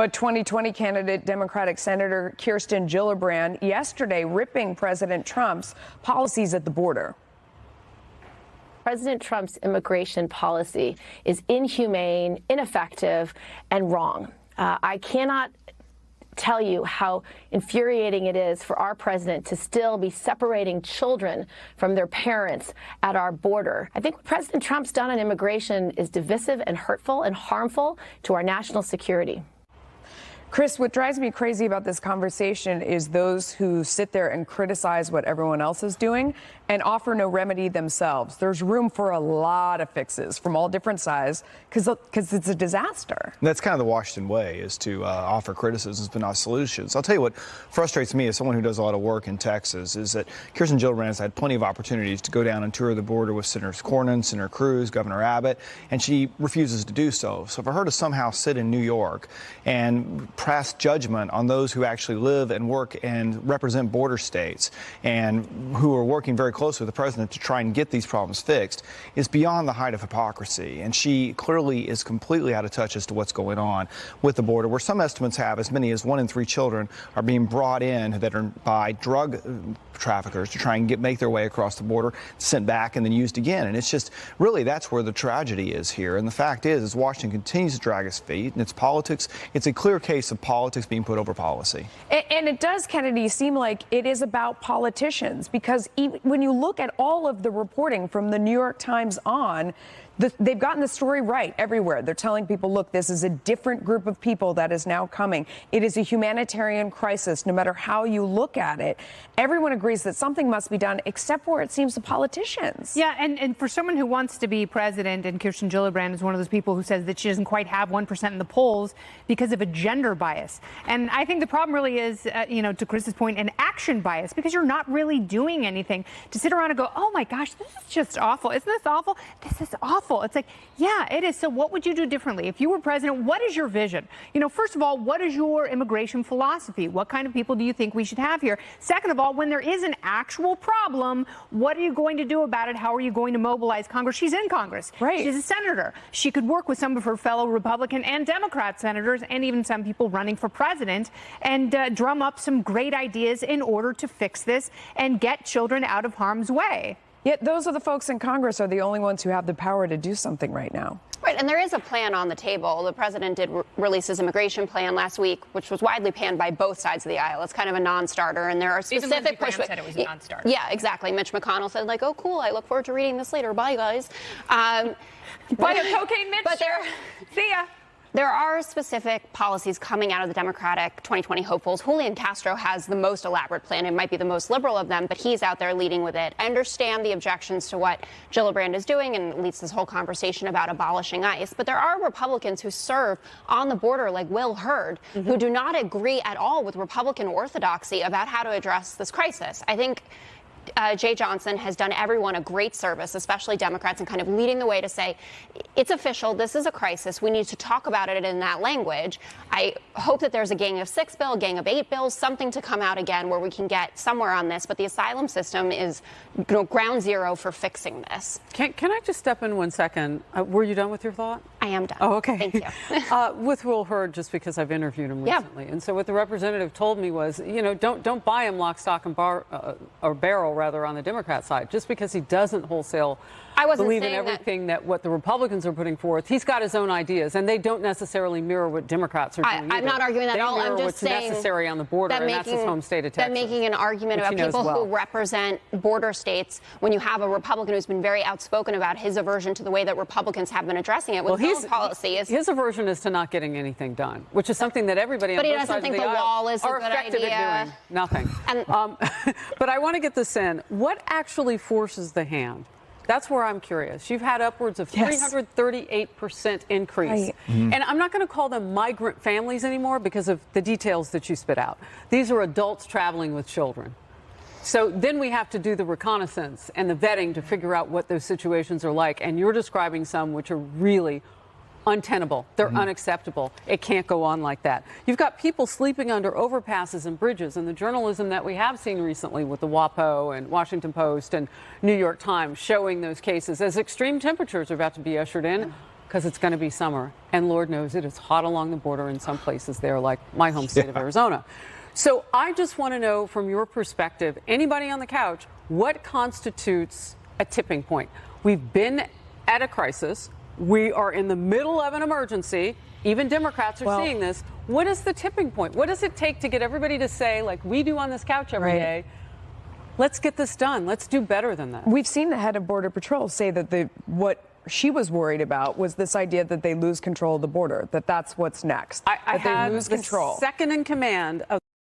But 2020 candidate Democratic Senator Kirsten Gillibrand yesterday ripping President Trump's policies at the border. President Trump's immigration policy is inhumane, ineffective, and wrong. I cannot tell you how infuriating it is for our president to still be separating children from their parents at our border. I think what President Trump's done on immigration is divisive and hurtful and harmful to our national security. Chris, what drives me crazy about this conversation is those who sit there and criticize what everyone else is doing and offer no remedy themselves. There's room for a lot of fixes from all different sides because it's a disaster. And that's kind of the Washington way, is to offer criticisms but not solutions. I'll tell you what frustrates me as someone who does a lot of work in Texas is that Kirsten Gillibrand has had plenty of opportunities to go down and tour the border with Senator Cornyn, Senator Cruz, Governor Abbott, and she refuses to do so. So for her to somehow sit in New York and pass judgment on those who actually live and work and represent border states and who are working very closely with the president to try and get these problems fixed is beyond the height of hypocrisy. And she clearly is completely out of touch as to what's going on with the border, where some estimates have as many as 1 in 3 children are being brought in that are by drug traffickers to try and make their way across the border, sent back and then used again. And it's just really that's where the tragedy is here. And the fact is Washington continues to drag its feet, and it's politics. It's a clear case of politics being put over policy. And it does, Kennedy, seem like it is about politicians, because when you look at all of the reporting from the New York Times on, they've gotten the story right everywhere. They're telling people, look, this is a different group of people that is now coming. It is a humanitarian crisis, no matter how you look at it. Everyone agrees that something must be done, except for, it seems, the politicians. Yeah, and for someone who wants to be president, and Kirsten Gillibrand is one of those people who says that she doesn't quite have 1% in the polls because of a gender bias. And I think the problem really is, to Chris's point, an action bias, because you're not really doing anything to sit around and go, oh my gosh, this is just awful. Isn't this awful? This is awful. It's like, yeah, it is. So what would you do differently? If you were president, what is your vision? First of all, what is your immigration philosophy? What kind of people do you think we should have here? Second of all, when there is an actual problem, what are you going to do about it? How are you going to mobilize Congress? She's in Congress. Right. She's a senator. She could work with some of her fellow Republican and Democrat senators, and even some people running for president, and drum up some great ideas in order to fix this and get children out of harm's way. Yet those are the folks in Congress are the only ones who have the power to do something right now. Right, and there is a plan on the table. The president did release his immigration plan last week, which was widely panned by both sides of the aisle. It's kind of a non-starter, and there are specific pushback. Said it was a non-starter. Yeah, exactly. Mitch McConnell said, like, oh, cool, I look forward to reading this later. Bye, guys. Buy a cocaine mixture. See ya. There are specific policies coming out of the Democratic 2020 hopefuls. Julian Castro has the most elaborate plan. It might be the most liberal of them, but he's out there leading with it. I understand the objections to what Gillibrand is doing, and it leads to this whole conversation about abolishing ICE. But there are Republicans who serve on the border, like Will Hurd, who do not agree at all with Republican orthodoxy about how to address this crisis. I think Jay Johnson has done everyone a great service, especially Democrats, and kind of leading the way to say, it's official, this is a crisis, we need to talk about it in that language. I hope that there's a Gang of 6 bill, Gang of 8 bills, something to come out again where we can get somewhere on this. But the asylum system is ground zero for fixing this. Can I just step in 1 second? Were you done with your thought? I am done. Oh, okay. Thank you. With Will Hurd, just because I've interviewed him recently. And so what the representative told me was, don't buy him lock, stock, and or barrel, rather, on the Democrat side. Just because he doesn't wholesale believe in everything that what the Republicans are putting forth. He's got his own ideas, and they don't necessarily mirror what Democrats are doing. I'm not arguing that at all. I'm just what's saying necessary on the border, and that's his home state of Texas. They're making an argument about people who represent border states when you have a Republican who's been very outspoken about his aversion to the way that Republicans have been addressing it with his policy. His aversion is to not getting anything done, which is something that everybody on both sides of the aisle are effective at doing. Nothing. But I want to get this in. What actually forces the hand? That's where I'm curious. You've had upwards of 338% increase. Right. And I'm not going to call them migrant families anymore because of the details that you spit out. These are adults traveling with children. So then we have to do the reconnaissance and the vetting to figure out what those situations are like. And you're describing some which are really untenable. They're unacceptable. It can't go on like that. You've got people sleeping under overpasses and bridges, and the journalism that we have seen recently with the WAPO and Washington Post and New York Times showing those cases as extreme temperatures are about to be ushered in. because it's going to be summer. And Lord knows it is hot along the border in some places there, like my home state of Arizona. So I just want to know, from your perspective, anybody on the couch, what constitutes a tipping point? We've been at a crisis. We are in the middle of an emergency. Even Democrats are seeing this. What is the tipping point? What does it take to get everybody to say, like we do on this couch every day, let's get this done. Let's do better than that. We've seen the head of Border Patrol say that what she was worried about was this idea that they lose control of the border, that's what's next. I that had they lose the control. second in command of